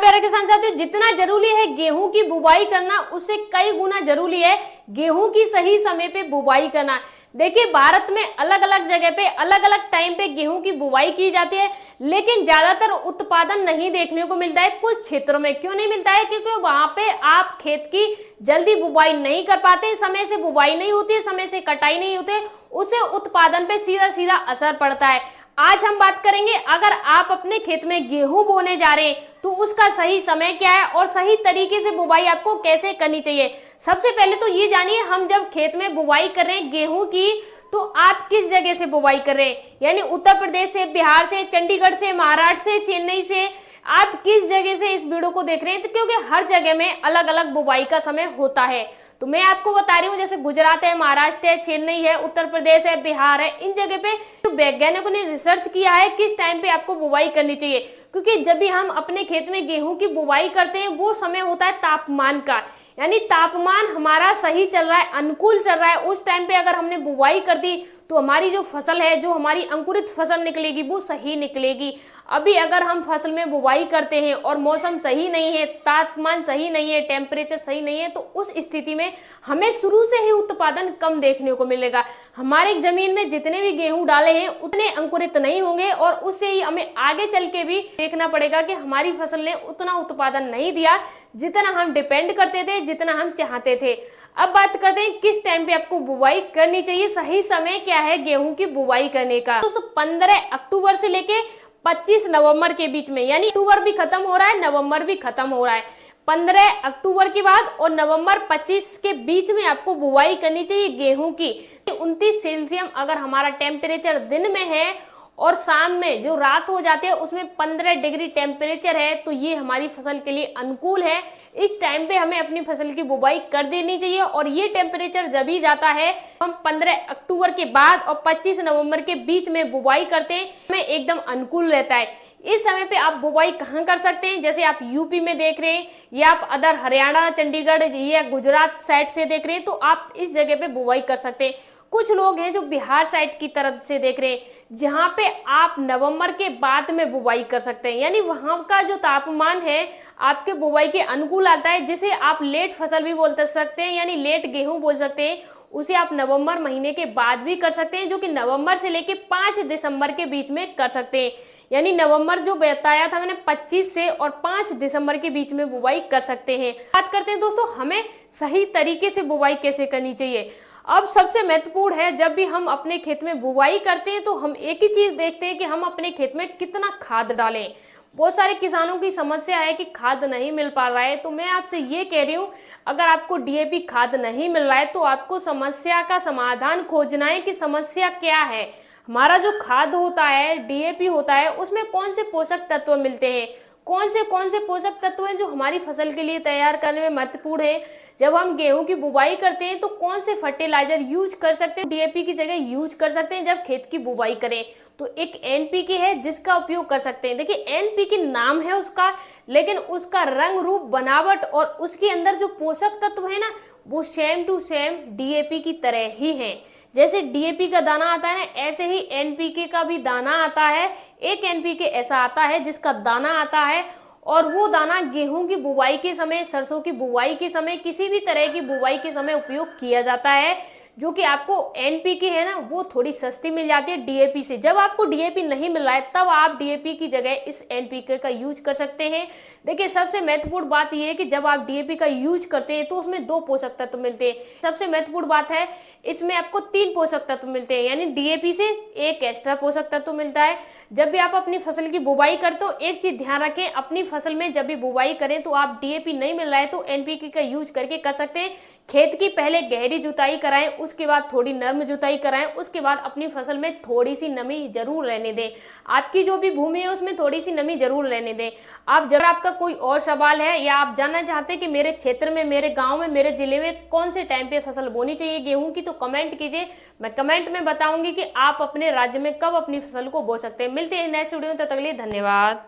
प्यारे किसान साथियों, जितना जरूरी है गेहूं की बुवाई करना उससे कई गुना जरूरी है गेहूं की सही समय पे बुवाई करना। देखिए, भारत में अलग अलग जगह पे अलग अलग टाइम पे गेहूं की बुवाई की जाती है, लेकिन ज्यादातर उत्पादन नहीं देखने को मिलता है। कुछ क्षेत्रों में क्यों नहीं मिलता है? क्योंकि वहां पे आप खेत की जल्दी बुवाई नहीं कर पाते, समय से बुवाई नहीं होती है, समय से कटाई नहीं होती है, उससे उत्पादन पे सीधा सीधा असर पड़ता है। आज हम बात करेंगे, अगर आप अपने खेत में गेहूं बोने जा रहे हैं तो उसका सही समय क्या है और सही तरीके से बुवाई आपको कैसे करनी चाहिए। सबसे पहले तो ये जानिए, हम जब खेत में बुवाई कर रहे हैं गेहूं की, तो आप किस जगह से बुवाई कर रहे हैं, यानी उत्तर प्रदेश से, बिहार से, चंडीगढ़ से, महाराष्ट्र से, चेन्नई से, आप किस जगह से इस वीडियो को देख रहे हैं। तो क्योंकि हर जगह में अलग अलग बुवाई का समय होता है, तो मैं आपको बता रही हूँ, जैसे गुजरात है, महाराष्ट्र है, चेन्नई है, उत्तर प्रदेश है, बिहार है, इन जगह पे तो वैज्ञानिकों ने रिसर्च किया है किस टाइम पे आपको बुवाई करनी चाहिए। क्योंकि जब भी हम अपने खेत में गेहूं की बुवाई करते हैं, वो समय होता है तापमान का, यानी तापमान हमारा सही चल रहा है, अनुकूल चल रहा है, उस टाइम पे अगर हमने बुवाई कर दी तो हमारी जो फसल है, जो हमारी अंकुरित फसल निकलेगी, वो सही निकलेगी। अभी अगर हम फसल में बुवाई करते हैं और मौसम सही नहीं है, तापमान सही नहीं है, टेम्परेचर सही नहीं है, तो उस स्थिति में हमें शुरू से ही उत्पादन कम देखने को मिलेगा। हमारे जमीन में जितने भी गेहूं डाले हैं उतने अंकुरित नहीं होंगे, और उससे ही हमें आगे चल के भी देखना पड़ेगा कि हमारी फसल ने उतना उत्पादन नहीं दिया जितना हम डिपेंड करते थे, जितना हम चाहते थे। अब बात करते हैं किस टाइम पे आपको बुवाई करनी चाहिए, सही समय क्या है गेहूं की बुवाई करने का। दोस्तों, 15 अक्टूबर से लेके 25 नवंबर के बीच में, यानी अक्टूबर भी खत्म हो रहा है, नवंबर भी खत्म हो रहा है, 15 अक्टूबर के बाद और नवंबर 25 के बीच में आपको बुवाई करनी चाहिए गेहूं की। 29 सेल्सियस अगर हमारा टेम्परेचर दिन में है और शाम में जो रात हो जाती है उसमें 15 डिग्री टेम्परेचर है, तो ये हमारी फसल के लिए अनुकूल है। इस टाइम पे हमें अपनी फसल की बुवाई कर देनी चाहिए, और ये टेम्परेचर जब ही जाता है, हम 15 अक्टूबर के बाद और 25 नवंबर के बीच में बुवाई करते हैं, हमें एकदम अनुकूल रहता है। इस समय पे आप बुवाई कहाँ कर सकते हैं? जैसे आप यूपी में देख रहे हैं, या आप अदर हरियाणा, चंडीगढ़ या गुजरात साइड से देख रहे हैं, तो आप इस जगह पे बुवाई कर सकते हैं। कुछ लोग हैं जो बिहार साइड की तरफ से देख रहे हैं, जहां पे आप नवंबर के बाद में बुवाई कर सकते हैं, यानी वहां का जो तापमान है आपके बुवाई के अनुकूल आता है, जिसे आप लेट फसल भी बोल सकते हैं, यानी लेट गेहूं बोल सकते हैं। उसे आप नवंबर महीने के बाद भी कर सकते हैं, जो कि नवंबर से लेके 5 दिसंबर के बीच में कर सकते हैं। यानी नवंबर जो बताया था मैंने 25 से और 5 दिसंबर के बीच में बुवाई कर सकते हैं। बात करते हैं दोस्तों, हमें सही तरीके से बुवाई कैसे करनी चाहिए। अब सबसे महत्वपूर्ण है, जब भी हम अपने खेत में बुवाई करते हैं तो हम एक ही चीज देखते हैं कि हम अपने खेत में कितना खाद डालें। बहुत सारे किसानों की समस्या है कि खाद नहीं मिल पा रहा है, तो मैं आपसे ये कह रही हूँ, अगर आपको डीएपी खाद नहीं मिल रहा है तो आपको समस्या का समाधान खोजना है कि समस्या क्या है। हमारा जो खाद होता है, डीएपी होता है, उसमें कौन से पोषक तत्व मिलते हैं, कौन से पोषक तत्व हैं जो हमारी फसल के लिए तैयार करने में महत्वपूर्ण है। जब हम गेहूं की बुवाई करते हैं तो कौन से फर्टिलाइजर यूज कर सकते हैं, डीएपी की जगह यूज कर सकते हैं। जब खेत की बुवाई करें तो एक एनपीके है जिसका उपयोग कर सकते हैं। देखिए, एनपीके नाम है उसका, लेकिन उसका रंग रूप, बनावट और उसके अंदर जो पोषक तत्व है ना, वो सेम टू सेम डीएपी की तरह ही है। जैसे डीएपी का दाना आता है ना, ऐसे ही एनपीके का भी दाना आता है। एक एनपीके ऐसा आता है जिसका दाना आता है, और वो दाना गेहूं की बुवाई के समय, सरसों की बुवाई के समय, किसी भी तरह की बुवाई के समय उपयोग किया जाता है। जो कि आपको एनपीके है ना, वो थोड़ी सस्ती मिल जाती है डीएपी से। जब आपको डीएपी नहीं मिल रहा है तब आप डीएपी की जगह इस एनपीके का यूज कर सकते हैं। देखिए, सबसे महत्वपूर्ण बात यह है कि जब आप डीएपी का यूज करते हैं तो उसमें 2 पोषक तत्व मिलते हैं। सबसे महत्वपूर्ण बात है, इसमें आपको 3 पोषक तत्व मिलते हैं, यानी डीएपी से 1 एक्स्ट्रा पोषक तत्व मिलता है। जब भी आप अपनी फसल की बुवाई करते हो, एक चीज ध्यान रखें, अपनी फसल में जब भी बुवाई करें तो आप डीएपी नहीं मिल रहा है तो एनपीके का यूज करके कर सकते हैं। खेत की पहले गहरी जुताई कराएं, उसके बाद थोड़ी नर्म जुताई कराएं, उसके बाद अपनी फसल में थोड़ी सी नमी जरूर रहने दें। आपकी जो भी भूमि है उसमें थोड़ी सी नमी जरूर रहने दें। आप जब आपका कोई और सवाल है, या आप जानना चाहते हैं कि मेरे क्षेत्र में, मेरे गांव में, मेरे जिले में कौन से टाइम पे फसल बोनी चाहिए गेहूं की, तो कमेंट कीजिए। मैं कमेंट में बताऊंगी कि आप अपने राज्य में कब अपनी फसल को बो सकते हैं। मिलते हैं नेक्स्ट वीडियो में, तब तक के लिए धन्यवाद।